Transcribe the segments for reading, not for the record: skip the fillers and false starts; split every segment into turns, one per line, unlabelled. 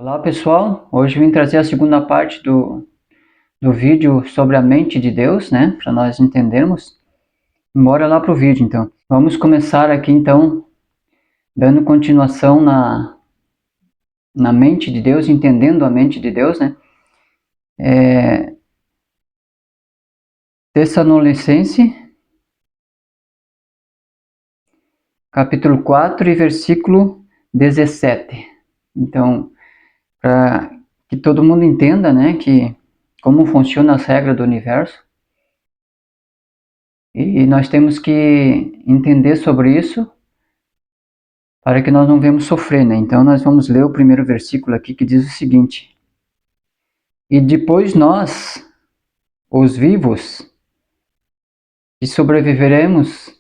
Olá pessoal, hoje eu vim trazer a segunda parte do vídeo sobre a mente de Deus, né, para nós entendermos. Bora lá pro vídeo então. Vamos começar aqui então, dando continuação na mente de Deus, entendendo a mente de Deus, né. Tessalonicenses, capítulo 4 e versículo 17. Então, para que todo mundo entenda, né, que como funcionam as regras do universo. E nós temos que entender sobre isso para que nós não venhamos sofrer, né? Então nós vamos ler o primeiro versículo aqui que diz o seguinte: E depois nós, os vivos, que sobreviveremos,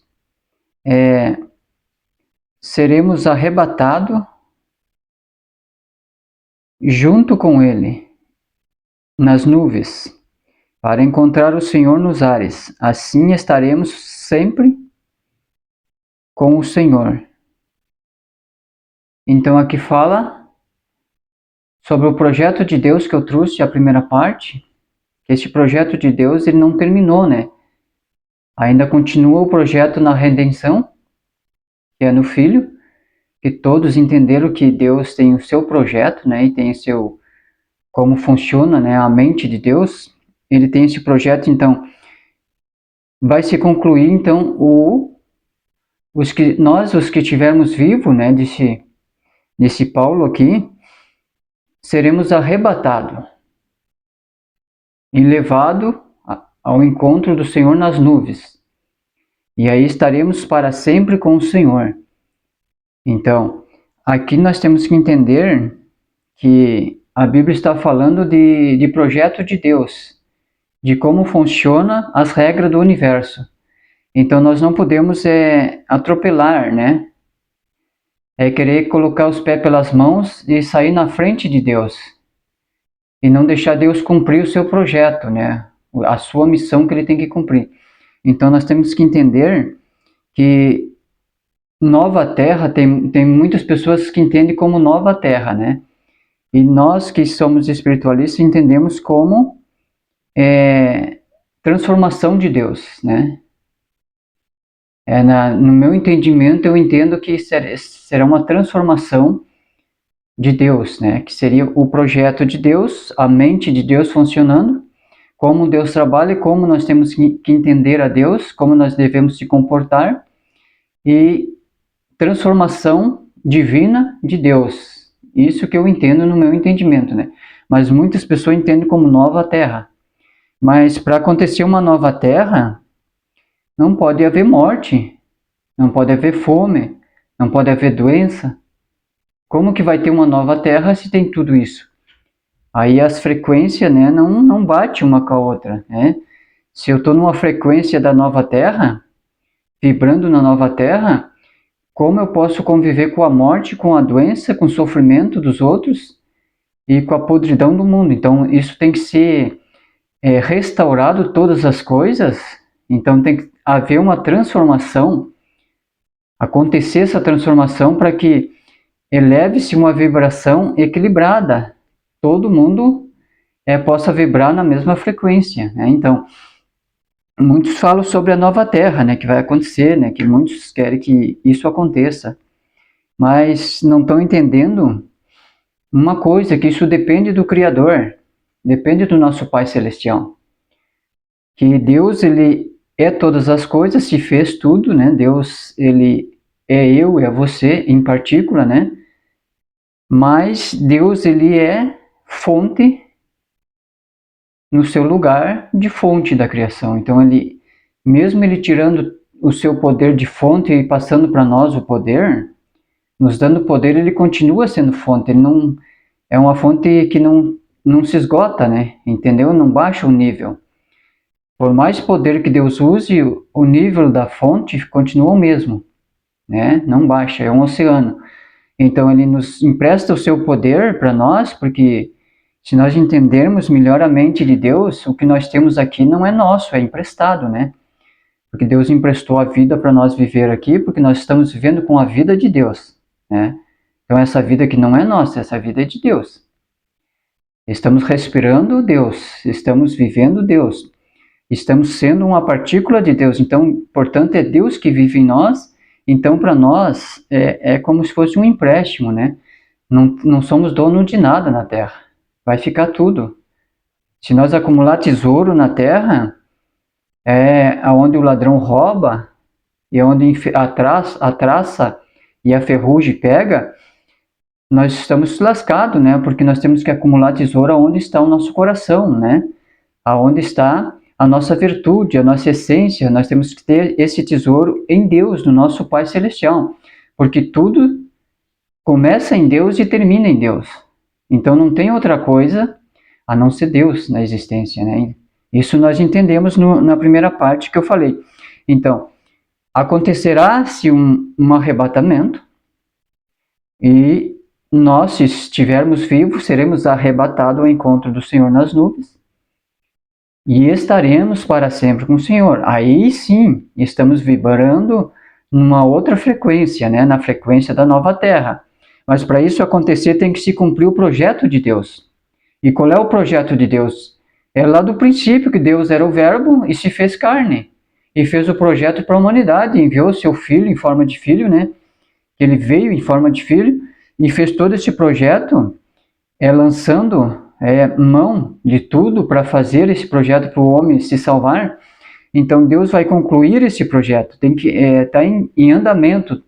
seremos arrebatados junto com ele nas nuvens, para encontrar o Senhor nos ares. Assim estaremos sempre com o Senhor. Então aqui fala sobre o projeto de Deus que eu trouxe a primeira parte, que esse projeto de Deus ele não terminou, né? Ainda continua o projeto na redenção, que é no Filho, que todos entenderam que Deus tem o seu projeto, né? E tem o seu como funciona, né? A mente de Deus, ele tem esse projeto, então vai se concluir então os que estivermos vivos, né? Desse Paulo aqui, seremos arrebatados e levados ao encontro do Senhor nas nuvens. E aí estaremos para sempre com o Senhor. Então, aqui nós temos que entender que a Bíblia está falando de projeto de Deus, de como funciona as regras do universo. Então nós não podemos atropelar, né? Querer colocar os pés pelas mãos e sair na frente de Deus. E não deixar Deus cumprir o seu projeto, né? A sua missão que ele tem que cumprir. Então nós temos que entender que Nova Terra, tem muitas pessoas que entendem como Nova Terra, né? E nós que somos espiritualistas entendemos como transformação de Deus, né? No meu entendimento, eu entendo que será uma transformação de Deus, né? Que seria o projeto de Deus, a mente de Deus funcionando, como Deus trabalha, como nós temos que entender a Deus, como nós devemos se comportar, e transformação divina de Deus. Isso que eu entendo no meu entendimento, né? Mas muitas pessoas entendem como nova terra. Mas para acontecer uma nova terra, não pode haver morte, não pode haver fome, não pode haver doença. Como que vai ter uma nova terra se tem tudo isso? Aí as frequências, né, não bate uma com a outra, né? Se eu estou numa frequência da nova terra, vibrando na nova terra, como eu posso conviver com a morte, com a doença, com o sofrimento dos outros e com a podridão do mundo? Então isso tem que ser restaurado, todas as coisas. Então tem que haver uma transformação, acontecer essa transformação para que eleve-se uma vibração equilibrada. Todo mundo possa vibrar na mesma frequência, né? Então, muitos falam sobre a nova Terra, né, que vai acontecer, né, que muitos querem que isso aconteça, mas não estão entendendo uma coisa, que isso depende do Criador, depende do nosso Pai Celestial. Que Deus, ele é todas as coisas, se fez tudo, né? Deus, ele é eu, é você em partícula, né? Mas Deus, ele é fonte no seu lugar de fonte da criação. Então, ele, mesmo ele tirando o seu poder de fonte e passando para nós o poder, nos dando poder, ele continua sendo fonte. Ele não é uma fonte que não se esgota, né? Entendeu? Não baixa o nível. Por mais poder que Deus use, o nível da fonte continua o mesmo, né? Não baixa, é um oceano. Então ele nos empresta o seu poder para nós, porque se nós entendermos melhor a mente de Deus, o que nós temos aqui não é nosso, é emprestado, né? Porque Deus emprestou a vida para nós viver aqui, porque nós estamos vivendo com a vida de Deus, né? Então essa vida que não é nossa, essa vida é de Deus. Estamos respirando Deus, estamos vivendo Deus, estamos sendo uma partícula de Deus. Então, portanto, é Deus que vive em nós. Então, para nós, é como se fosse um empréstimo, né? Não somos dono de nada na Terra. Vai ficar tudo. Se nós acumular tesouro na Terra, onde o ladrão rouba, e onde a traça e a ferrugem pega, nós estamos lascados, né? Porque nós temos que acumular tesouro onde está o nosso coração, né? Aonde está a nossa virtude, a nossa essência. Nós temos que ter esse tesouro em Deus, no nosso Pai Celestial. Porque tudo começa em Deus e termina em Deus. Então não tem outra coisa a não ser Deus na existência, né? Isso nós entendemos na primeira parte que eu falei. Então, acontecerá-se um arrebatamento e nós, se estivermos vivos, seremos arrebatados ao encontro do Senhor nas nuvens e estaremos para sempre com o Senhor. Aí sim, estamos vibrando numa outra frequência, né? Na frequência da nova terra. Mas para isso acontecer tem que se cumprir o projeto de Deus. E qual é o projeto de Deus? É lá do princípio que Deus era o verbo e se fez carne. E fez o projeto para a humanidade, enviou seu filho em forma de filho, né? Ele veio em forma de filho e fez todo esse projeto, lançando mão de tudo para fazer esse projeto para o homem se salvar. Então Deus vai concluir esse projeto, tem que está em andamento,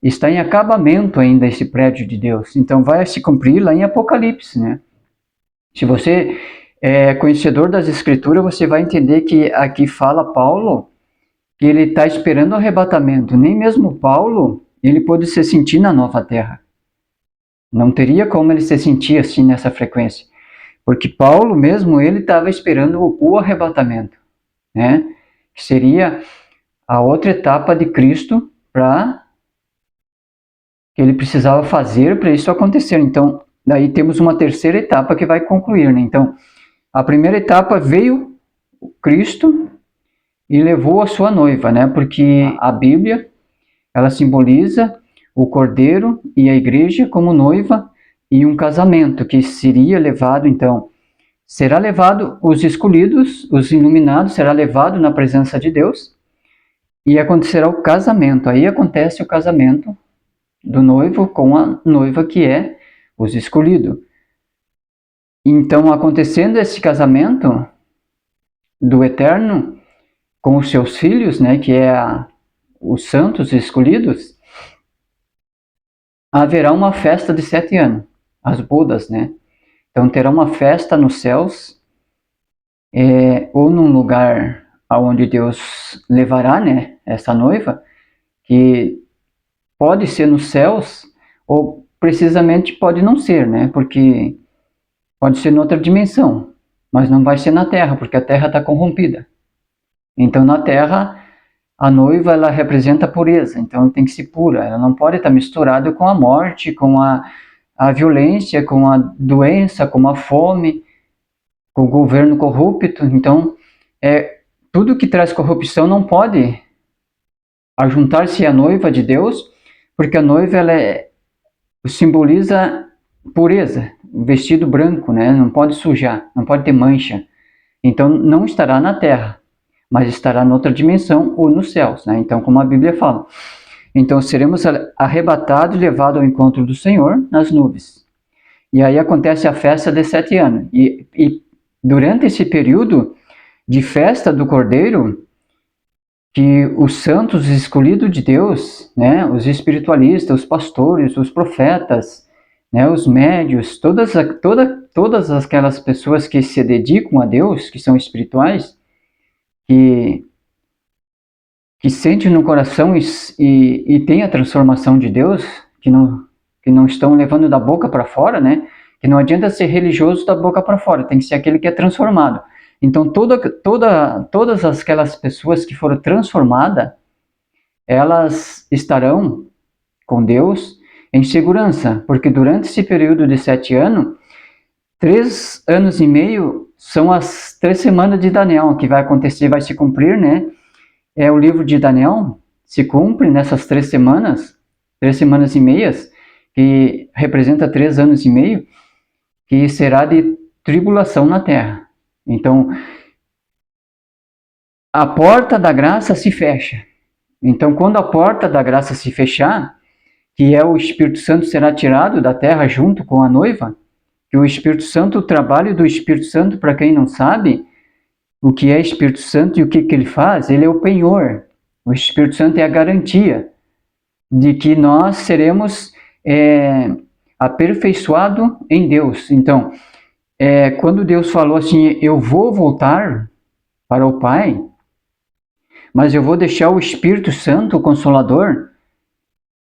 está em acabamento ainda esse prédio de Deus. Então vai se cumprir lá em Apocalipse, né? Se você é conhecedor das Escrituras, você vai entender que aqui fala Paulo que ele está esperando o arrebatamento. Nem mesmo Paulo, ele pôde se sentir na nova terra. Não teria como ele se sentir assim nessa frequência. Porque Paulo mesmo, ele estava esperando o arrebatamento, né? Que seria a outra etapa de Cristo para que ele precisava fazer para isso acontecer. Então, daí temos uma terceira etapa que vai concluir, né? Então, a primeira etapa veio Cristo e levou a sua noiva, né? Porque a Bíblia, ela simboliza o cordeiro e a igreja como noiva e um casamento que seria levado, então, será levado os escolhidos, os iluminados, será levado na presença de Deus e acontecerá o casamento. Aí acontece o casamento do noivo com a noiva que é os escolhidos. Então, acontecendo esse casamento do Eterno com os seus filhos, né, que é os santos escolhidos, haverá uma festa de 7 anos, as bodas, né? Então terá uma festa nos céus, ou num lugar aonde Deus levará, né, essa noiva, que pode ser nos céus, ou precisamente pode não ser, né? Porque pode ser em outra dimensão, mas não vai ser na Terra, porque a Terra está corrompida. Então na Terra a noiva, ela representa a pureza, então ela tem que ser pura, ela não pode estar misturada com a morte, com a violência, com a doença, com a fome, com o governo corrupto. Então, tudo que traz corrupção não pode ajuntar-se à noiva de Deus, porque a noiva, ela simboliza pureza, vestido branco, né? Não pode sujar, não pode ter mancha. Então, não estará na terra, mas estará noutra dimensão ou nos céus, né? Então, como a Bíblia fala. Então, seremos arrebatados e levados ao encontro do Senhor nas nuvens. E aí acontece a festa de 7 anos. E durante esse período de festa do Cordeiro, que os santos escolhidos de Deus, né, os espiritualistas, os pastores, os profetas, né, os médios, todas aquelas pessoas que se dedicam a Deus, que são espirituais, que sentem no coração e tem a transformação de Deus, que não estão levando da boca para fora, né? Que não adianta ser religioso da boca para fora, tem que ser aquele que é transformado. Então, todas aquelas pessoas que foram transformadas, elas estarão com Deus em segurança, porque durante esse período de 7 anos, 3 anos e meio são as 3 semanas de Daniel, que vai acontecer, vai se cumprir, né? O livro de Daniel se cumpre nessas 3 semanas e meias, que representa 3 anos e meio, que será de tribulação na terra. Então, a porta da graça se fecha. Então, quando a porta da graça se fechar, que é o Espírito Santo será tirado da terra junto com a noiva, que o Espírito Santo, o trabalho do Espírito Santo, para quem não sabe, o que é Espírito Santo e o que ele faz, ele é o penhor. O Espírito Santo é a garantia de que nós seremos aperfeiçoados em Deus. Então, quando Deus falou assim, eu vou voltar para o Pai, mas eu vou deixar o Espírito Santo, o Consolador,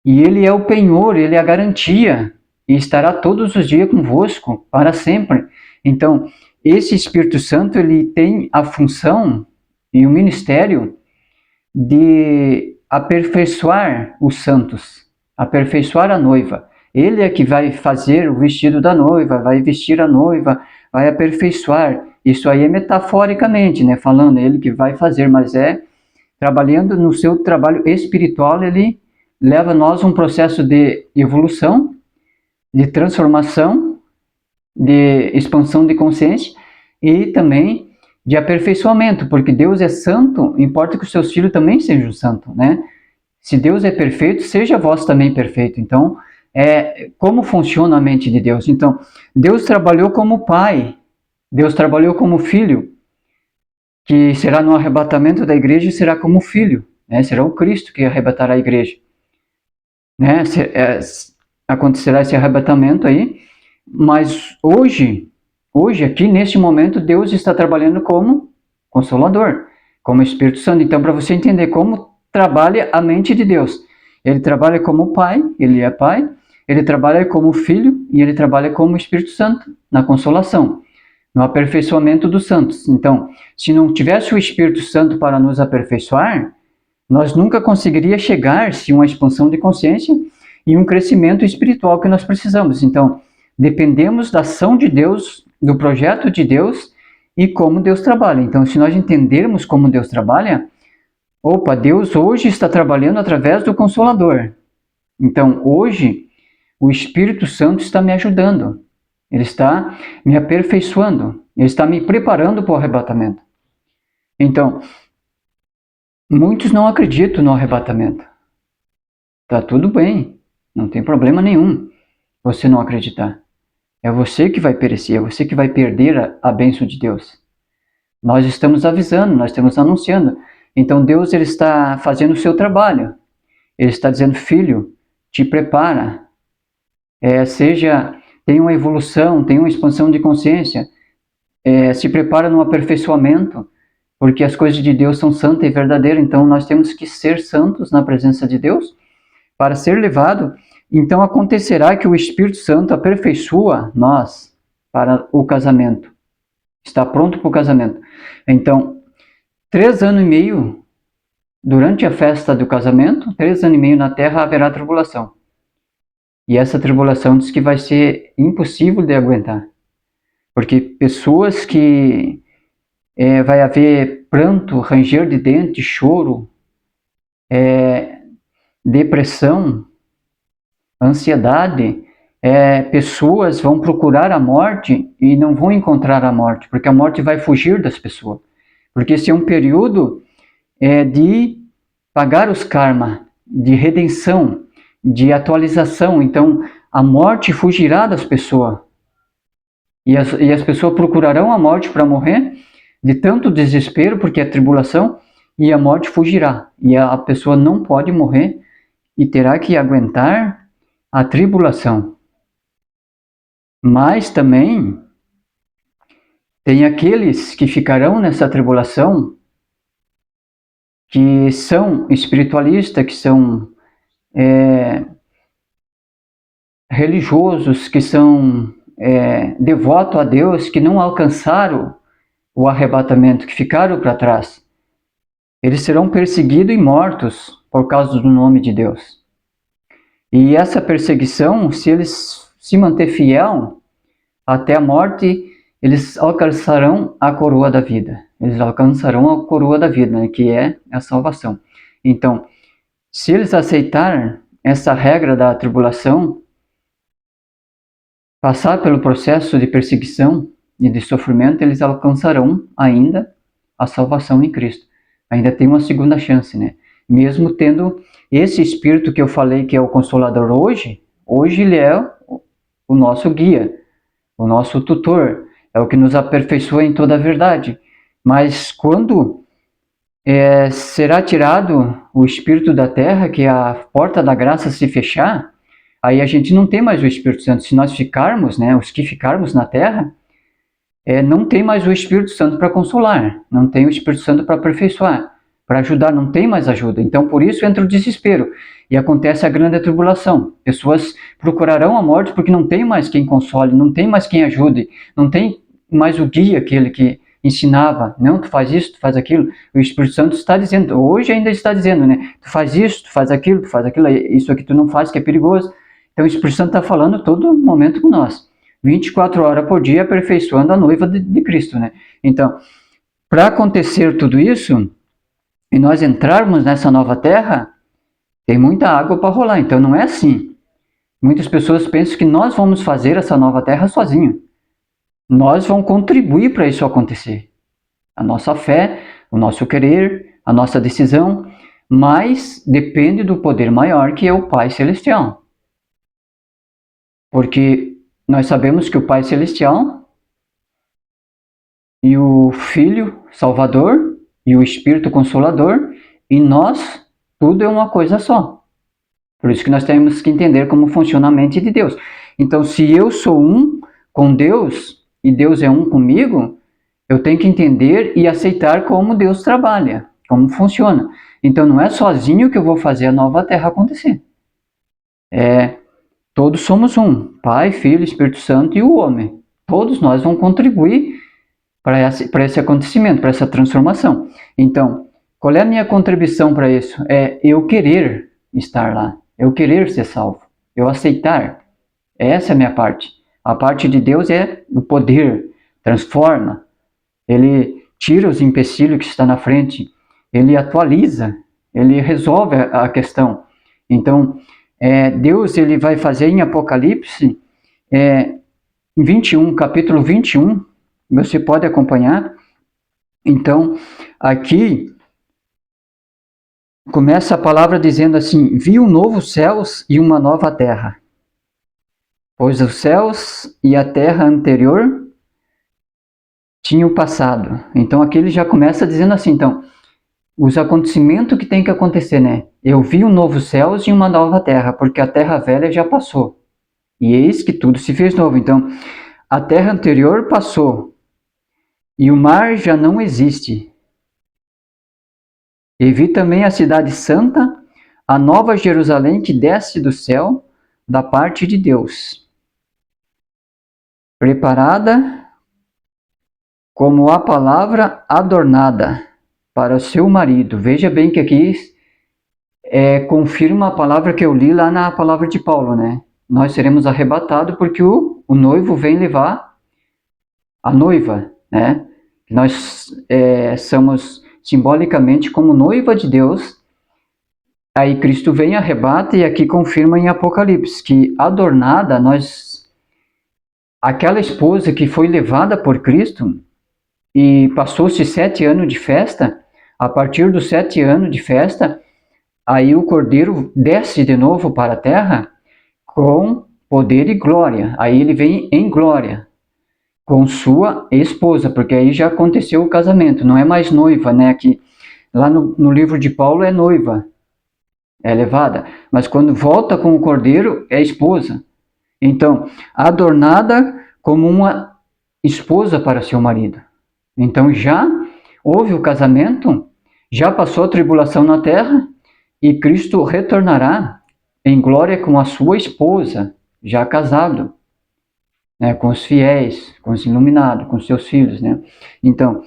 e ele é o penhor, ele é a garantia, e estará todos os dias convosco, para sempre. Então, esse Espírito Santo, ele tem a função e o ministério de aperfeiçoar os santos, aperfeiçoar a noiva. Ele é que vai fazer o vestido da noiva, vai vestir a noiva, vai aperfeiçoar. Isso aí é metaforicamente, né? Falando, ele que vai fazer, mas trabalhando no seu trabalho espiritual, ele leva nós um processo de evolução, de transformação, de expansão de consciência e também de aperfeiçoamento, porque Deus é santo, importa que os seus filhos também sejam santos, né? Se Deus é perfeito, seja vós também perfeito. Então, como funciona a mente de Deus? Então, Deus trabalhou como pai, Deus trabalhou como filho, que será no arrebatamento da igreja, será como filho, né? Será o Cristo que arrebatará a igreja, né? Acontecerá esse arrebatamento aí, mas hoje aqui, neste momento, Deus está trabalhando como Consolador, como Espírito Santo. Então, para você entender como trabalha a mente de Deus, ele trabalha como Pai, ele é Pai, ele trabalha como Filho e ele trabalha como Espírito Santo, na consolação, no aperfeiçoamento dos santos. Então, se não tivesse o Espírito Santo para nos aperfeiçoar, nós nunca conseguiríamos chegar-se uma expansão de consciência e um crescimento espiritual que nós precisamos. Então, dependemos da ação de Deus, do projeto de Deus e como Deus trabalha. Então, se nós entendermos como Deus trabalha, Deus hoje está trabalhando através do Consolador. Então, hoje, o Espírito Santo está me ajudando. Ele está me aperfeiçoando. Ele está me preparando para o arrebatamento. Então, muitos não acreditam no arrebatamento. Tá tudo bem, não tem problema nenhum você não acreditar. É você que vai perecer, é você que vai perder a bênção de Deus. Nós estamos avisando, nós estamos anunciando. Então Deus, ele está fazendo o seu trabalho. Ele está dizendo, filho, te prepara. Tem uma evolução, tem uma expansão de consciência. Se prepara no aperfeiçoamento, porque as coisas de Deus são santas e verdadeiras. Então nós temos que ser santos na presença de Deus para ser levado. Então acontecerá que o Espírito Santo aperfeiçoa nós para o casamento. Está pronto para o casamento. Então, 3 anos e meio, durante a festa do casamento, 3 anos e meio na terra haverá tribulação. E essa tribulação diz que vai ser impossível de aguentar. Porque pessoas que vai haver pranto, ranger de dente, choro, depressão, ansiedade, pessoas vão procurar a morte e não vão encontrar a morte, porque a morte vai fugir das pessoas. Porque esse é um período de pagar os karma, de redenção, de atualização. Então, a morte fugirá das pessoas. E as pessoas procurarão a morte para morrer, de tanto desespero, porque é tribulação, e a morte fugirá. E a pessoa não pode morrer e terá que aguentar a tribulação. Mas também tem aqueles que ficarão nessa tribulação, que são espiritualistas, que são religiosos, que são devotos a Deus, que não alcançaram o arrebatamento, que ficaram para trás. Eles serão perseguidos e mortos por causa do nome de Deus. E essa perseguição, se eles se manter fiel até a morte, eles alcançarão a coroa da vida. Eles alcançarão a coroa da vida, né, que é a salvação. Então, se eles aceitarem essa regra da tribulação, passar pelo processo de perseguição e de sofrimento, eles alcançarão ainda a salvação em Cristo. Ainda tem uma segunda chance, né? Mesmo tendo esse Espírito que eu falei que é o Consolador hoje ele é o nosso guia, o nosso tutor, é o que nos aperfeiçoa em toda a verdade. Mas quando será tirado o Espírito da terra, que a porta da graça se fechar, aí a gente não tem mais o Espírito Santo. Se nós ficarmos, né, os que ficarmos na terra, não tem mais o Espírito Santo para consolar, não tem o Espírito Santo para aperfeiçoar, para ajudar, não tem mais ajuda. Então, por isso entra o desespero e acontece a grande tribulação. Pessoas procurarão a morte porque não tem mais quem console, não tem mais quem ajude, não tem mais o guia, aquele que ensinava, não, tu faz isso, tu faz aquilo. O Espírito Santo está dizendo, hoje ainda está dizendo, né, tu faz isso, tu faz aquilo, isso aqui tu não faz, que é perigoso. Então, o Espírito Santo está falando todo momento com nós. 24 horas por dia, aperfeiçoando a noiva de Cristo, né? Então, para acontecer tudo isso, e nós entrarmos nessa nova terra, tem muita água para rolar. Então, não é assim. Muitas pessoas pensam que nós vamos fazer essa nova terra sozinho. Nós vamos contribuir para isso acontecer. A nossa fé, o nosso querer, a nossa decisão, mas depende do poder maior que é o Pai Celestial. Porque nós sabemos que o Pai Celestial e o Filho Salvador e o Espírito Consolador, e nós, tudo é uma coisa só. Por isso que nós temos que entender como funciona a mente de Deus. Então, se eu sou um com Deus e Deus é um comigo, eu tenho que entender e aceitar como Deus trabalha, como funciona. Então, não é sozinho que eu vou fazer a nova terra acontecer. Todos somos um, Pai, Filho, Espírito Santo e o homem. Todos nós vamos contribuir para esse acontecimento, para essa transformação. Então, qual é a minha contribuição para isso? É eu querer estar lá, eu querer ser salvo, eu aceitar. Essa é a minha parte. A parte de Deus é o poder, transforma. Ele tira os empecilhos que está na frente, ele atualiza, ele resolve a questão. Então, Deus ele vai fazer em Apocalipse 21, capítulo 21, você pode acompanhar. Então, aqui começa a palavra dizendo assim: vi um novo céus e uma nova terra, pois os céus e a terra anterior tinham passado. Então aqui ele já começa dizendo assim, então, os acontecimentos que tem que acontecer, né? Eu vi um novo céus e uma nova terra, porque a terra velha já passou. E eis que tudo se fez novo. Então, a terra anterior passou e o mar já não existe. E vi também a cidade santa, a nova Jerusalém que desce do céu, da parte de Deus, preparada como a palavra adornada para o seu marido. Veja bem que aqui confirma a palavra que eu li lá na palavra de Paulo, né? Nós seremos arrebatados porque o noivo vem levar a noiva, né? Nós somos simbolicamente como noiva de Deus. Aí Cristo vem e arrebata, e aqui confirma em Apocalipse que adornada, aquela esposa que foi levada por Cristo e passou-se 7 anos de festa, a partir dos 7 anos de festa, aí o Cordeiro desce de novo para a terra com poder e glória. Aí ele vem em glória com sua esposa, porque aí já aconteceu o casamento, não é mais noiva, né? Aqui, lá no livro de Paulo é noiva, é levada, mas quando volta com o Cordeiro é esposa. Então, adornada como uma esposa para seu marido. Então já houve o casamento, já passou a tribulação na terra, e Cristo retornará em glória com a sua esposa, já casado, né, com os fiéis, com os iluminados, com seus filhos, né? Então,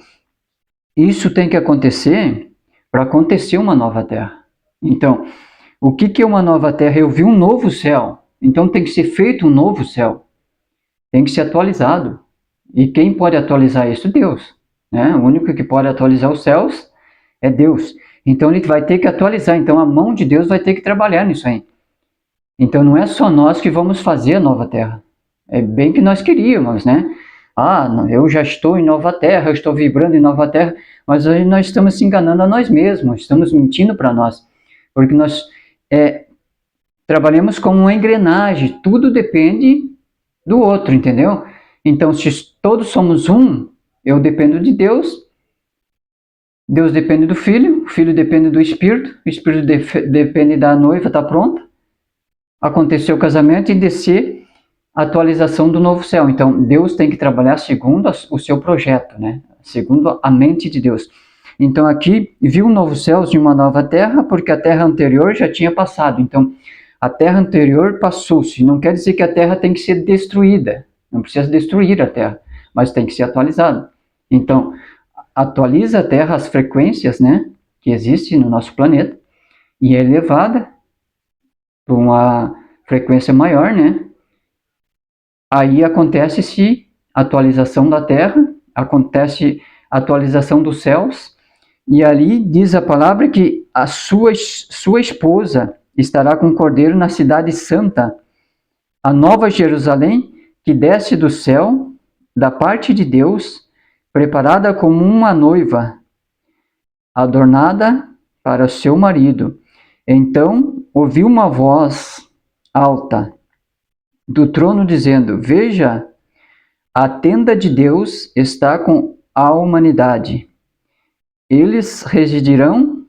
isso tem que acontecer para acontecer uma nova terra. Então, o que é uma nova terra? Eu vi um novo céu. Então tem que ser feito um novo céu. Tem que ser atualizado. E quem pode atualizar isso? Deus, né? O único que pode atualizar os céus é Deus. Então ele vai ter que atualizar. Então a mão de Deus vai ter que trabalhar nisso aí. Então não é só nós que vamos fazer a nova terra. É bem que nós queríamos, né? Eu já estou em nova terra, eu estou vibrando em nova terra, mas aí nós estamos se enganando a nós mesmos, estamos mentindo para nós, porque nós trabalhamos como uma engrenagem, tudo depende do outro, entendeu? Então, se todos somos um, eu dependo de Deus, Deus depende do Filho, o Filho depende do Espírito, o Espírito depende da noiva, está pronta, aconteceu o casamento e descer a atualização do novo céu. Então, Deus tem que trabalhar segundo o seu projeto, né? Segundo a mente de Deus. Então, aqui, viu um novo céu e uma nova terra, porque a terra anterior já tinha passado. Então, a terra anterior passou-se. Não quer dizer que a terra tem que ser destruída. Não precisa destruir a terra, mas tem que ser atualizada. Então, atualiza a terra, as frequências, né, que existem no nosso planeta, e é elevada para uma frequência maior, né? Aí acontece-se atualização da terra, acontece atualização dos céus, e ali diz a palavra que a sua esposa estará com o cordeiro na cidade santa, a nova Jerusalém, que desce do céu, da parte de Deus, preparada como uma noiva, adornada para seu marido. Então ouviu uma voz alta do trono dizendo: Veja, a tenda de Deus está com a humanidade. Eles residirão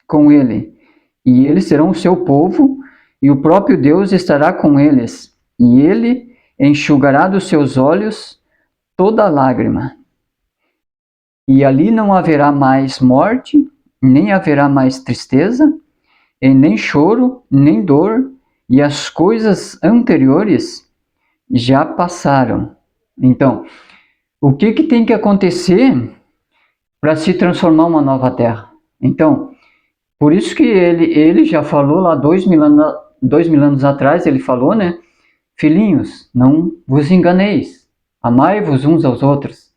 com ele, e eles serão o seu povo, e o próprio Deus estará com eles, e ele enxugará dos seus olhos toda lágrima. E ali não haverá mais morte, nem haverá mais tristeza, e nem choro, nem dor, e as coisas anteriores já passaram. Então, o que tem que acontecer para se transformar uma nova terra? Então, por isso que ele já falou lá 2.000 anos atrás, ele falou, né? Filhinhos, não vos enganeis, amai-vos uns aos outros.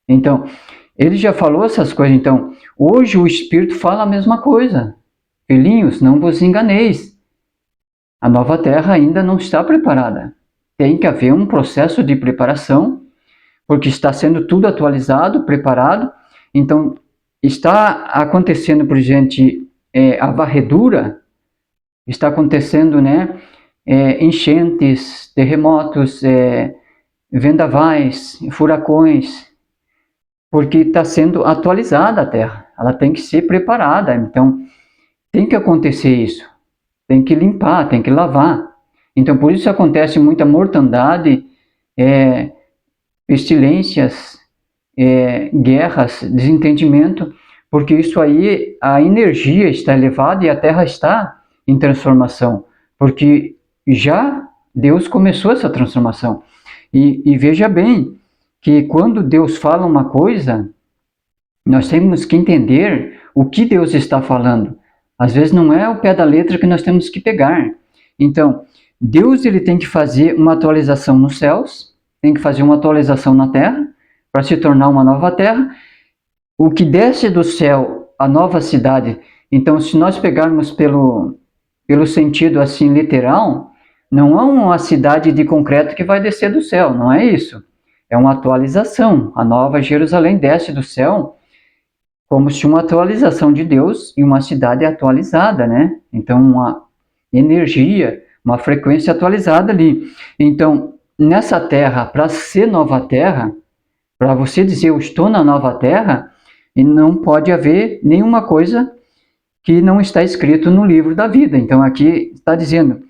Então, ele já falou essas coisas. Então, hoje o Espírito fala a mesma coisa. Filhinhos, não vos enganeis. A nova terra ainda não está preparada. Tem que haver um processo de preparação, porque está sendo tudo atualizado, preparado. Então, está acontecendo, por gente, a varredura, está acontecendo, né? Enchentes, terremotos, vendavais, furacões, porque está sendo atualizada a terra. Ela tem que ser preparada. Então, tem que acontecer isso. Tem que limpar, tem que lavar. Então, por isso acontece muita mortandade, pestilências, guerras, desentendimento, porque isso aí, a energia está elevada e a Terra está em transformação, porque já Deus começou essa transformação. E veja bem, que quando Deus fala uma coisa, nós temos que entender o que Deus está falando. Às vezes não é o pé da letra que nós temos que pegar. Então, Deus ele tem que fazer uma atualização nos céus, tem que fazer uma atualização na terra, para se tornar uma nova terra. O que desce do céu, a nova cidade. Então, se nós pegarmos pelo sentido assim literal, não é uma cidade de concreto que vai descer do céu, não é isso. É uma atualização. A nova Jerusalém desce do céu como se uma atualização de Deus e uma cidade atualizada, né? Então, uma energia, uma frequência atualizada ali. Então, nessa terra, para ser nova terra, para você dizer eu estou na nova terra, não pode haver nenhuma coisa que não está escrito no livro da vida. Então, aqui está dizendo,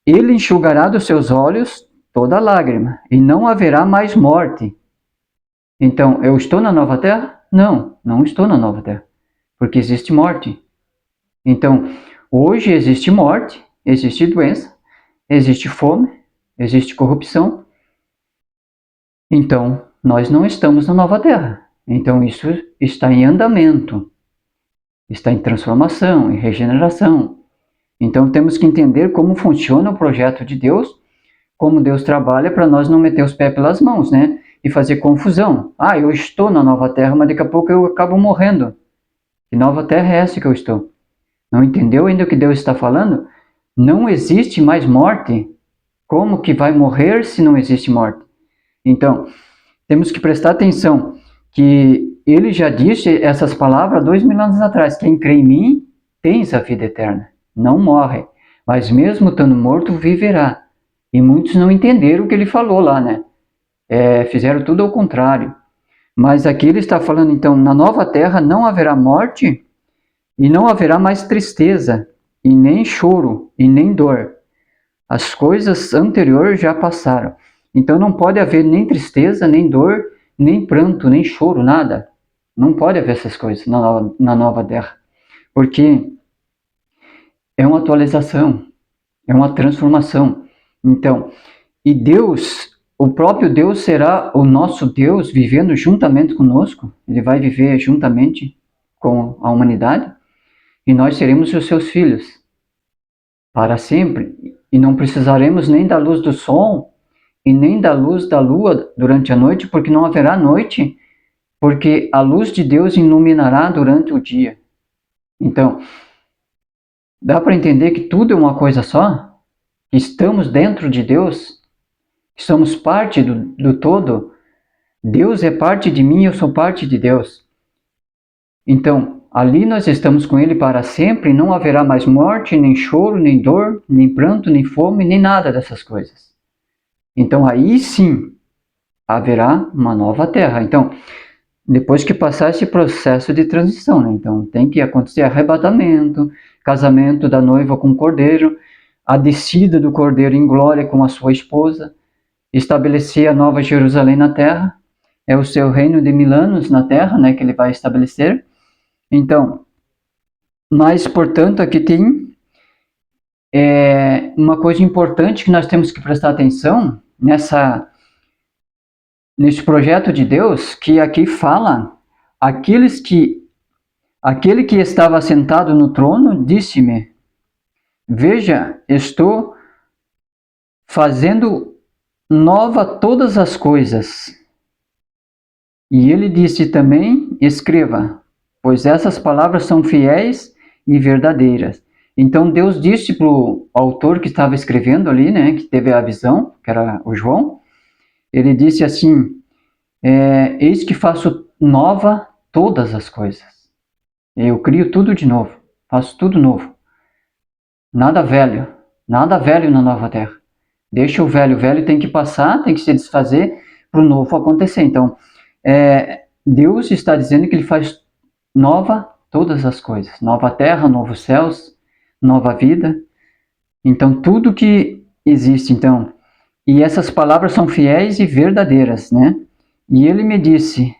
ele enxugará dos seus olhos toda lágrima, e não haverá mais morte. Então, eu estou na nova terra? Não, não estou na nova terra, porque existe morte. Então, hoje existe morte, existe doença, existe fome, existe corrupção. Então, nós não estamos na nova terra. Então, isso está em andamento, está em transformação, em regeneração. Então, temos que entender como funciona o projeto de Deus, como Deus trabalha para nós não meter os pés pelas mãos, né? E fazer confusão. Eu estou na nova terra, mas daqui a pouco eu acabo morrendo. Que nova terra é essa que eu estou? Não entendeu ainda o que Deus está falando? Não existe mais morte. Como que vai morrer se não existe morte? Então, temos que prestar atenção que ele já disse essas palavras 2000 anos atrás. Quem crê em mim tem essa vida eterna, não morre, mas mesmo estando morto, viverá. E muitos não entenderam o que ele falou lá, né? Fizeram tudo ao contrário. Mas aqui ele está falando, então, na nova terra não haverá morte e não haverá mais tristeza, e nem choro, e nem dor. As coisas anteriores já passaram. Então não pode haver nem tristeza, nem dor, nem pranto, nem choro, nada. Não pode haver essas coisas na nova terra. Porque é uma atualização, é uma transformação. Então, e Deus, o próprio Deus será o nosso Deus vivendo juntamente conosco. Ele vai viver juntamente com a humanidade. E nós seremos os seus filhos para sempre. E não precisaremos nem da luz do sol e nem da luz da lua durante a noite, porque não haverá noite, porque a luz de Deus iluminará durante o dia. Então, dá para entender que tudo é uma coisa só? Estamos dentro de Deus? Somos parte do todo? Deus é parte de mim, eu sou parte de Deus. Então, ali nós estamos com Ele para sempre, não haverá mais morte, nem choro, nem dor, nem pranto, nem fome, nem nada dessas coisas. Então, aí sim, haverá uma nova terra. Então, depois que passar esse processo de transição, né? Então, tem que acontecer arrebatamento, casamento da noiva com o cordeiro, a descida do cordeiro em glória com a sua esposa, estabelecer a nova Jerusalém na terra, é o seu reino de 1000 anos na terra, né, que ele vai estabelecer. Então, mas, portanto, aqui tem uma coisa importante que nós temos que prestar atenção nesse projeto de Deus, que aqui fala, aquele que estava sentado no trono disse-me, veja, estou fazendo nova todas as coisas. E ele disse também, escreva, pois essas palavras são fiéis e verdadeiras. Então Deus disse para o autor que estava escrevendo ali, né, que teve a visão, que era o João, ele disse assim, eis que faço nova todas as coisas. Eu crio tudo de novo, faço tudo novo. Nada velho na nova terra. Deixa o velho tem que passar, tem que se desfazer para o novo acontecer. Então, Deus está dizendo que Ele faz nova todas as coisas. Nova terra, novos céus, nova vida. Então, tudo que existe, então. E essas palavras são fiéis e verdadeiras, né? E Ele me disse,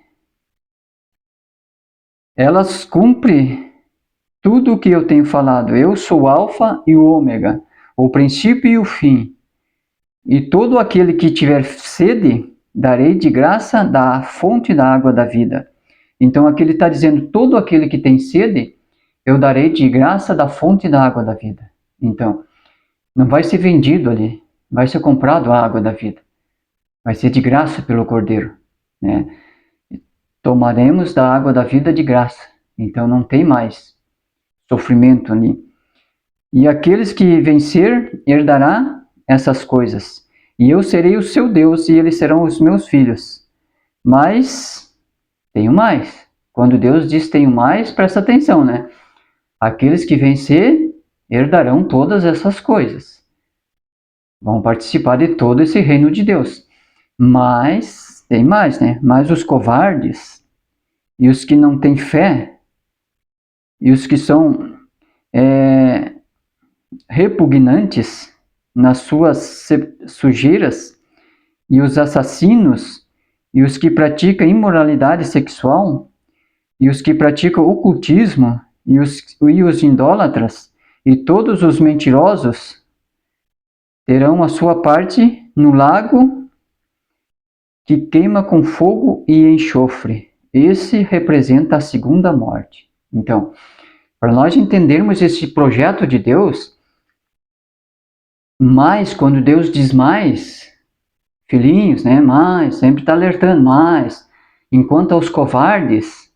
elas cumprem tudo o que eu tenho falado. Eu sou o Alfa e o Ômega, o princípio e o fim. E todo aquele que tiver sede, darei de graça da fonte da água da vida. Então aqui ele está dizendo, todo aquele que tem sede, eu darei de graça da fonte da água da vida. Então, não vai ser vendido ali, vai ser comprado a água da vida. Vai ser de graça pelo Cordeiro, né? Tomaremos da água da vida de graça. Então não tem mais sofrimento ali. E aqueles que vencer, herdará essas coisas. E eu serei o seu Deus, e eles serão os meus filhos. Mas, tenho mais. Quando Deus diz tenho mais, presta atenção, né? Aqueles que vencer, herdarão todas essas coisas. Vão participar de todo esse reino de Deus. Mas, tem mais, né? Mas os covardes, e os que não têm fé, e os que são repugnantes nas suas sujeiras, e os assassinos, e os que praticam imoralidade sexual, e os que praticam ocultismo, e os idólatras, e todos os mentirosos, terão a sua parte no lago que queima com fogo e enxofre. Esse representa a segunda morte. Então, para nós entendermos esse projeto de Deus, mais, quando Deus diz mais, filhinhos, né, mais, sempre está alertando, mais. Enquanto aos covardes,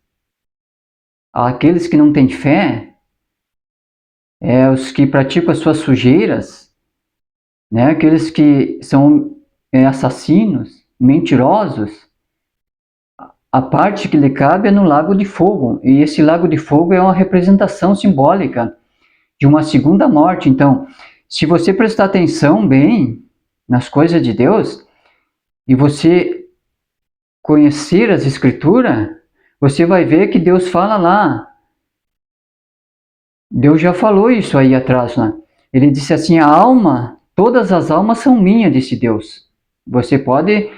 àqueles que não têm fé, os que praticam as suas sujeiras, né? Aqueles que são assassinos, mentirosos, a parte que lhe cabe é no lago de fogo. E esse lago de fogo é uma representação simbólica de uma segunda morte. Então, se você prestar atenção bem nas coisas de Deus e você conhecer as Escrituras, você vai ver que Deus fala lá. Deus já falou isso aí atrás, né? Ele disse assim: a alma, todas as almas são minhas, disse Deus. Você pode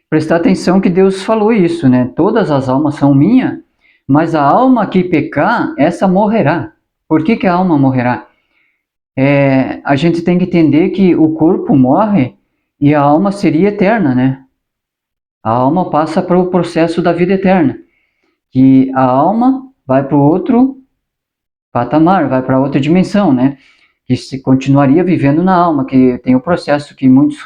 prestar atenção que Deus falou isso, né? Todas as almas são minhas, mas a alma que pecar, essa morrerá. Por que a alma morrerá? A gente tem que entender que o corpo morre e a alma seria eterna, né? A alma passa para o processo da vida eterna, que a alma vai para o outro patamar, vai para outra dimensão, né? Que se continuaria vivendo na alma, que tem o processo que muitos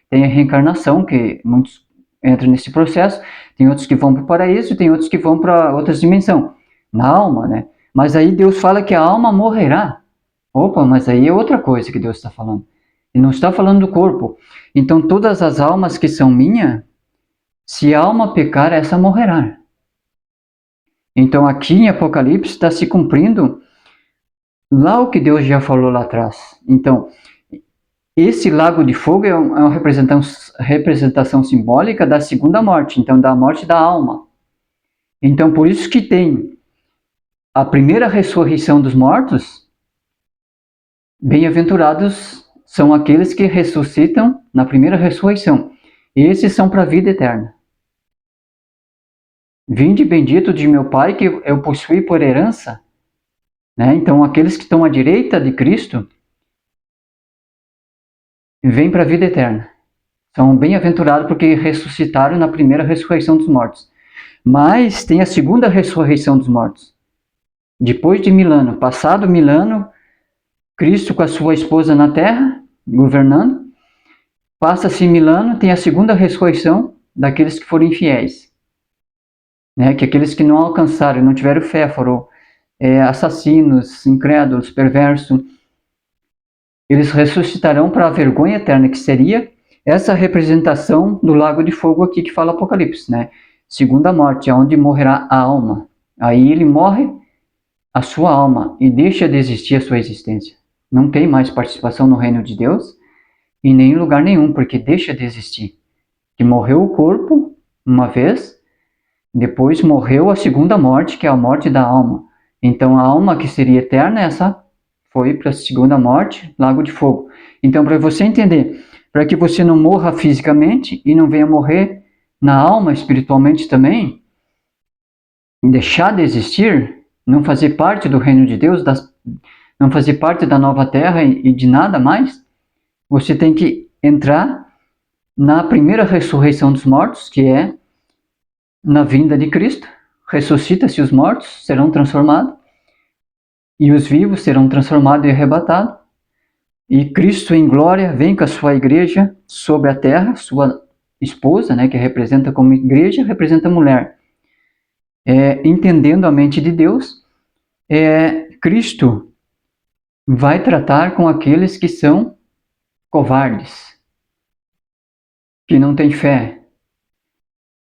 tem a reencarnação, que muitos entram nesse processo, tem outros que vão para o paraíso, tem outros que vão para outra dimensão, na alma, né? Mas aí Deus fala que a alma morrerá. Opa, mas aí é outra coisa que Deus está falando. Ele não está falando do corpo. Então todas as almas que são minhas, se a alma pecar, essa morrerá. Então aqui em Apocalipse está se cumprindo lá o que Deus já falou lá atrás. Então, esse lago de fogo é uma representação simbólica da segunda morte, então da morte da alma. Então por isso que tem a primeira ressurreição dos mortos. Bem-aventurados são aqueles que ressuscitam na primeira ressurreição. Esses são para a vida eterna. Vinde bendito de meu Pai, que eu possuí por herança. Né? Então, aqueles que estão à direita de Cristo, vêm para a vida eterna. São bem-aventurados porque ressuscitaram na primeira ressurreição dos mortos. Mas tem a segunda ressurreição dos mortos. Depois de 1000 anos, passado 1000 anos, Cristo com a sua esposa na terra, governando. Passa-se 1000 anos, tem a segunda ressurreição daqueles que foram infiéis. Né? Que aqueles que não alcançaram, não tiveram fé, foram assassinos, incrédulos, perversos. Eles ressuscitarão para a vergonha eterna, que seria essa representação do lago de fogo aqui que fala Apocalipse. Né? Segunda morte, onde morrerá a alma. Aí ele morre, a sua alma, e deixa de existir a sua existência. Não tem mais participação no reino de Deus e nem em lugar nenhum, porque deixa de existir. Que morreu o corpo uma vez, depois morreu a segunda morte, que é a morte da alma. Então a alma que seria eterna, essa foi para a segunda morte, lago de fogo. Então, para você entender, para que você não morra fisicamente e não venha morrer na alma espiritualmente também, deixar de existir, não fazer parte do reino de Deus, não fazer parte da nova terra e de nada mais, você tem que entrar na primeira ressurreição dos mortos, que é na vinda de Cristo. Ressuscita-se os mortos, serão transformados, e os vivos serão transformados e arrebatados. E Cristo em glória vem com a sua igreja sobre a terra, sua esposa, né, que representa como igreja, representa a mulher. Entendendo a mente de Deus, Cristo vai tratar com aqueles que são covardes, que não têm fé,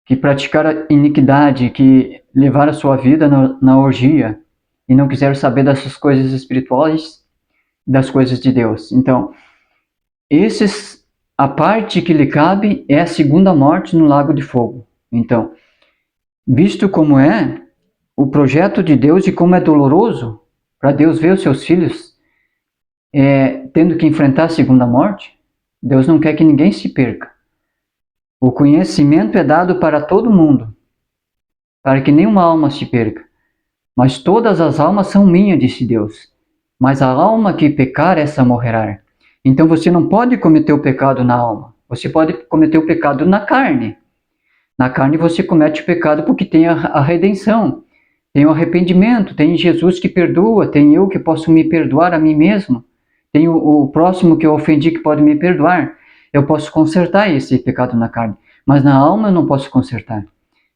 que praticaram iniquidade, que levaram a sua vida na orgia e não quiseram saber dessas coisas espirituais, das coisas de Deus. Então, a parte que lhe cabe é a segunda morte no lago de fogo. Então, visto como é o projeto de Deus e como é doloroso para Deus ver os seus filhos tendo que enfrentar a segunda morte, Deus não quer que ninguém se perca. O conhecimento é dado para todo mundo, para que nenhuma alma se perca. Mas todas as almas são minhas, disse Deus. Mas a alma que pecar, essa morrerá. Então você não pode cometer o pecado na alma. Você pode cometer o pecado na carne. Na carne você comete o pecado porque tem a redenção, tem o arrependimento, tem Jesus que perdoa, tem eu que posso me perdoar a mim mesmo, tem o próximo que eu ofendi que pode me perdoar. Eu posso consertar esse pecado na carne, mas na alma eu não posso consertar,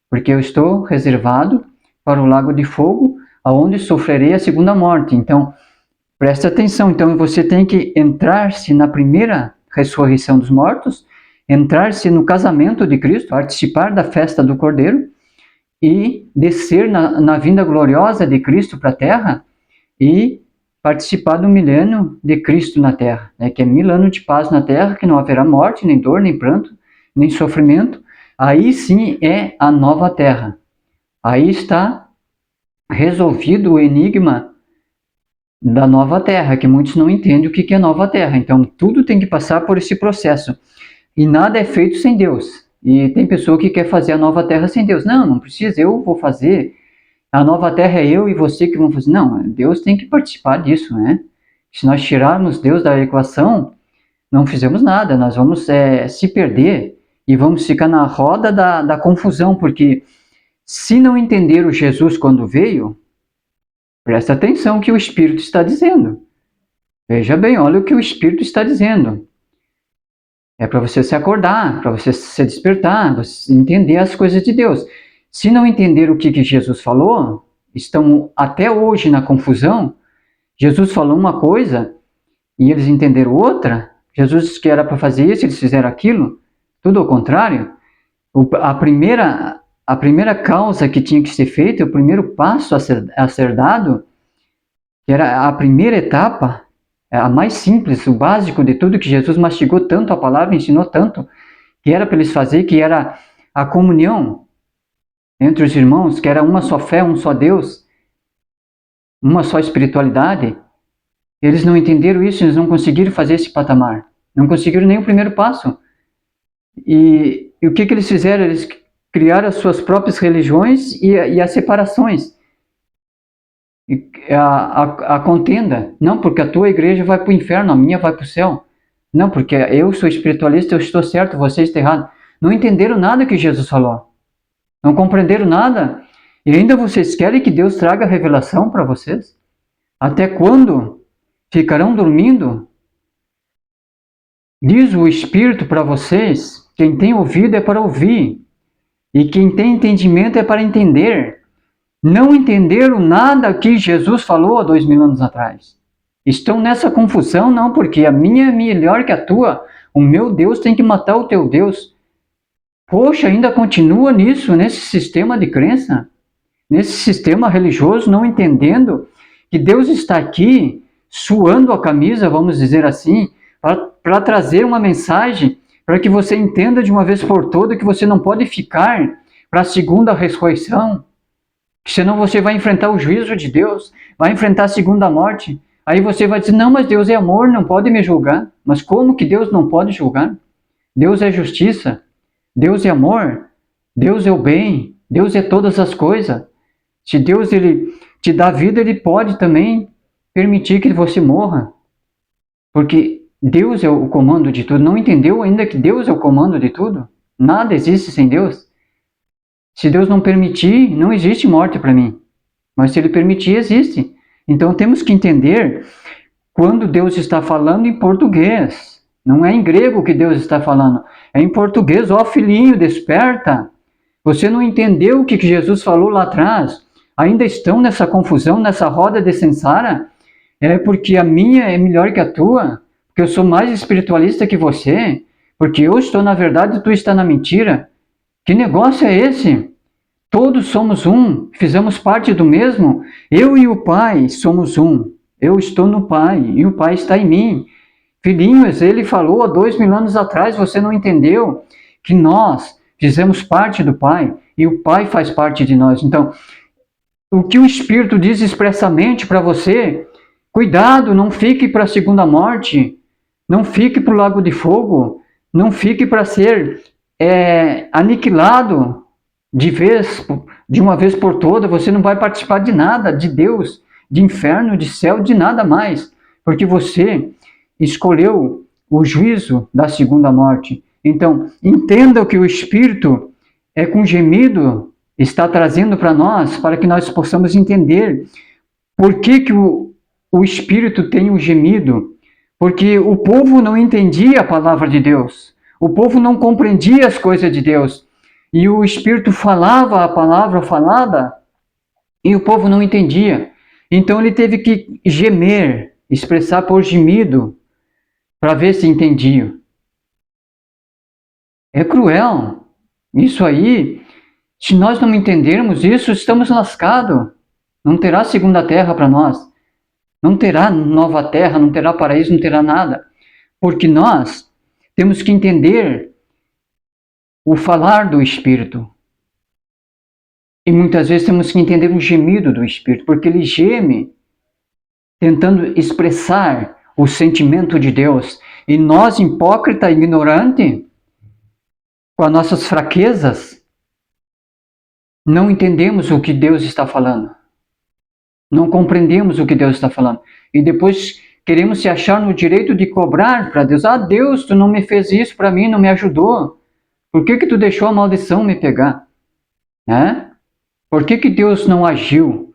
porque eu estou reservado para o lago de fogo, aonde sofrerei a segunda morte. Então, presta atenção. Então, você tem que entrar-se na primeira ressurreição dos mortos, entrar-se no casamento de Cristo, participar da festa do Cordeiro e descer na vinda gloriosa de Cristo para a Terra e participar do milênio de Cristo na Terra, né, que é 1000 anos de paz na Terra, que não haverá morte, nem dor, nem pranto, nem sofrimento. Aí sim é a nova Terra. Aí está resolvido o enigma da nova Terra, que muitos não entendem o que é nova Terra. Então, tudo tem que passar por esse processo. E nada é feito sem Deus. E tem pessoa que quer fazer a nova Terra sem Deus. Não, não precisa, eu vou fazer. A nova Terra é eu e você que vão fazer. Não, Deus tem que participar disso, né? Se nós tirarmos Deus da equação, não fizemos nada. Nós vamos se perder e vamos ficar na roda da confusão, porque se não entender o Jesus quando veio, presta atenção o que o Espírito está dizendo. Veja bem, olha o que o Espírito está dizendo. É para você se acordar, para você se despertar, você entender as coisas de Deus. Se não entender o que Jesus falou, estão até hoje na confusão. Jesus falou uma coisa e eles entenderam outra. Jesus disse que era para fazer isso, eles fizeram aquilo. Tudo ao contrário. A primeira causa que tinha que ser feita, o primeiro passo a ser dado, que era a primeira etapa, a mais simples, o básico de tudo, que Jesus mastigou tanto a palavra, ensinou tanto, que era para eles fazer, que era a comunhão entre os irmãos, que era uma só fé, um só Deus, uma só espiritualidade. Eles não entenderam isso, eles não conseguiram fazer esse patamar, não conseguiram nem o primeiro passo. E o que eles fizeram? Eles criaram as suas próprias religiões e as separações. A contenda. Não, porque a tua igreja vai para o inferno, a minha vai para o céu. Não, porque eu sou espiritualista, eu estou certo, você está errado. Não entenderam nada que Jesus falou. Não compreenderam nada. E ainda vocês querem que Deus traga revelação para vocês? Até quando ficarão dormindo? Diz o Espírito para vocês, quem tem ouvido é para ouvir. E quem tem entendimento é para entender. Não entenderam nada que Jesus falou há 2000 anos atrás. Estão nessa confusão, não, porque a minha é melhor que a tua. O meu Deus tem que matar o teu Deus. Poxa, ainda continua nisso, nesse sistema de crença, nesse sistema religioso, não entendendo que Deus está aqui, suando a camisa, vamos dizer assim, para trazer uma mensagem, para que você entenda de uma vez por todas que você não pode ficar para a segunda ressurreição, senão você vai enfrentar o juízo de Deus, vai enfrentar a segunda morte. Aí você vai dizer, não, mas Deus é amor, não pode me julgar. Mas como que Deus não pode julgar? Deus é justiça, Deus é amor, Deus é o bem, Deus é todas as coisas. Se Deus ele te dá vida, Ele pode também permitir que você morra. Porque Deus é o comando de tudo. Não entendeu ainda que Deus é o comando de tudo? Nada existe sem Deus. Se Deus não permitir, não existe morte para mim. Mas se Ele permitir, existe. Então temos que entender quando Deus está falando em português. Não é em grego que Deus está falando. É em português. Ó filhinho, desperta. Você não entendeu o que Jesus falou lá atrás. Ainda estão nessa confusão, nessa roda de samsara. É porque a minha é melhor que a tua. Porque eu sou mais espiritualista que você. Porque eu estou na verdade e tu está na mentira. Que negócio é esse? Todos somos um, fizemos parte do mesmo. Eu e o Pai somos um. Eu estou no Pai e o Pai está em mim. Filhinhos, Ele falou há 2000 anos atrás, você não entendeu? Que nós fizemos parte do Pai e o Pai faz parte de nós. Então, o que o Espírito diz expressamente para você, cuidado, não fique para a segunda morte, não fique para o lago de fogo, não fique para ser aniquilado de uma vez por toda. Você não vai participar de nada, de Deus, de inferno, de céu, de nada mais, porque você escolheu o juízo da segunda morte. Então, entenda o que o Espírito com gemido está trazendo para nós, para que nós possamos entender por que o Espírito tem um gemido. Porque o povo não entendia a palavra de Deus. O povo não compreendia as coisas de Deus. E o Espírito falava a palavra falada e o povo não entendia. Então ele teve que gemer, expressar por gemido, para ver se entendia. É cruel. Isso aí, se nós não entendermos isso, estamos lascados. Não terá segunda terra para nós. Não terá nova terra, não terá paraíso, não terá nada. Porque nós temos que entender o falar do Espírito. E muitas vezes temos que entender o gemido do Espírito, porque ele geme tentando expressar o sentimento de Deus. E nós, hipócrita e ignorante, com as nossas fraquezas, não entendemos o que Deus está falando. Não compreendemos o que Deus está falando. E depois queremos se achar no direito de cobrar para Deus. Ah, Deus, tu não me fez isso para mim, não me ajudou. Por que tu deixou a maldição me pegar? Né? Por que Deus não agiu?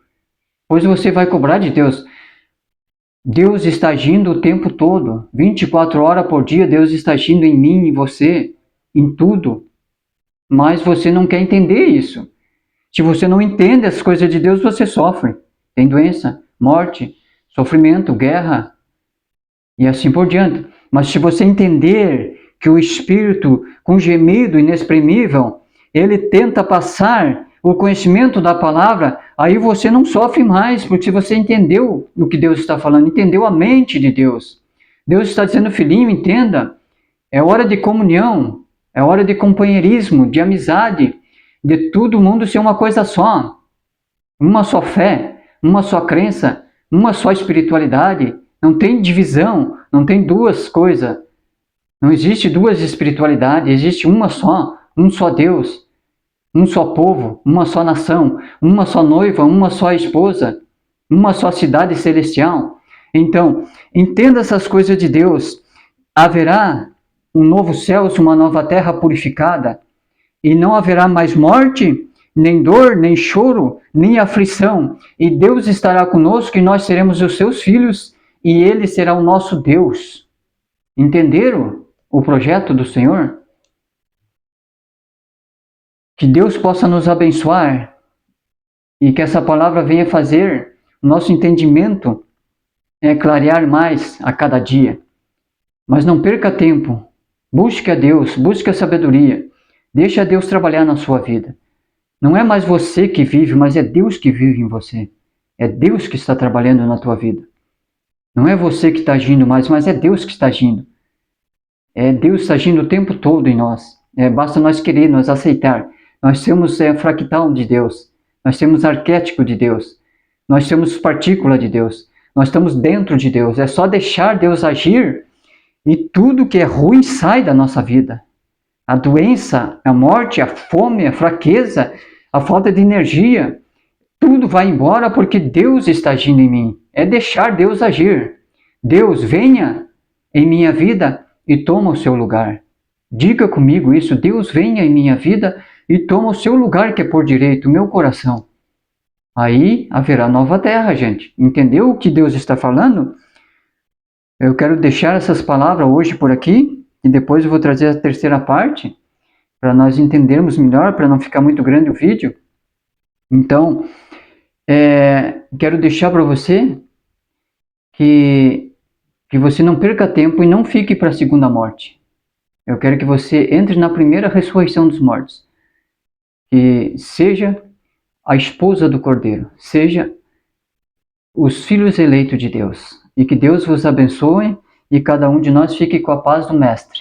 Pois você vai cobrar de Deus. Deus está agindo o tempo todo. 24 horas por dia, Deus está agindo em mim, em você, em tudo. Mas você não quer entender isso. Se você não entende as coisas de Deus, você sofre. Tem doença, morte, sofrimento, guerra e assim por diante. Mas se você entender que o Espírito, com gemido inexprimível, ele tenta passar o conhecimento da palavra, aí você não sofre mais, porque você entendeu o que Deus está falando, entendeu a mente de Deus. Deus está dizendo, filhinho, entenda, é hora de comunhão, é hora de companheirismo, de amizade, de todo mundo ser uma coisa só, uma só fé, uma só crença, uma só espiritualidade. Não tem divisão, não tem duas coisas. Não existe duas espiritualidades, existe uma só, um só Deus, um só povo, uma só nação, uma só noiva, uma só esposa, uma só cidade celestial. Então, entenda essas coisas de Deus. Haverá um novo céu, uma nova terra purificada, e não haverá mais morte, nem dor, nem choro, nem aflição. E Deus estará conosco e nós seremos os seus filhos e Ele será o nosso Deus. Entenderam o projeto do Senhor? Que Deus possa nos abençoar e que essa palavra venha fazer o nosso entendimento clarear mais a cada dia. Mas não perca tempo. Busque a Deus, busque a sabedoria. Deixe a Deus trabalhar na sua vida. Não é mais você que vive, mas é Deus que vive em você. É Deus que está trabalhando na tua vida. Não é você que está agindo mais, mas é Deus que está agindo. É Deus que está agindo o tempo todo em nós. Basta nós querer, nós aceitar. Nós temos fractal de Deus. Nós temos arquétipo de Deus. Nós temos partícula de Deus. Nós estamos dentro de Deus. É só deixar Deus agir e tudo que é ruim sai da nossa vida. A doença, a morte, a fome, a fraqueza, a falta de energia, tudo vai embora porque Deus está agindo em mim. É deixar Deus agir. Deus, venha em minha vida e toma o seu lugar. Diga comigo isso, Deus, venha em minha vida e toma o seu lugar que é por direito, o meu coração. Aí haverá nova terra, gente. Entendeu o que Deus está falando? Eu quero deixar essas palavras hoje por aqui e depois eu vou trazer a terceira parte para nós entendermos melhor, para não ficar muito grande o vídeo. Então, quero deixar para você que você não perca tempo e não fique para a segunda morte. Eu quero que você entre na primeira ressurreição dos mortos. Que seja a esposa do Cordeiro, seja os filhos eleitos de Deus. E que Deus vos abençoe e cada um de nós fique com a paz do Mestre.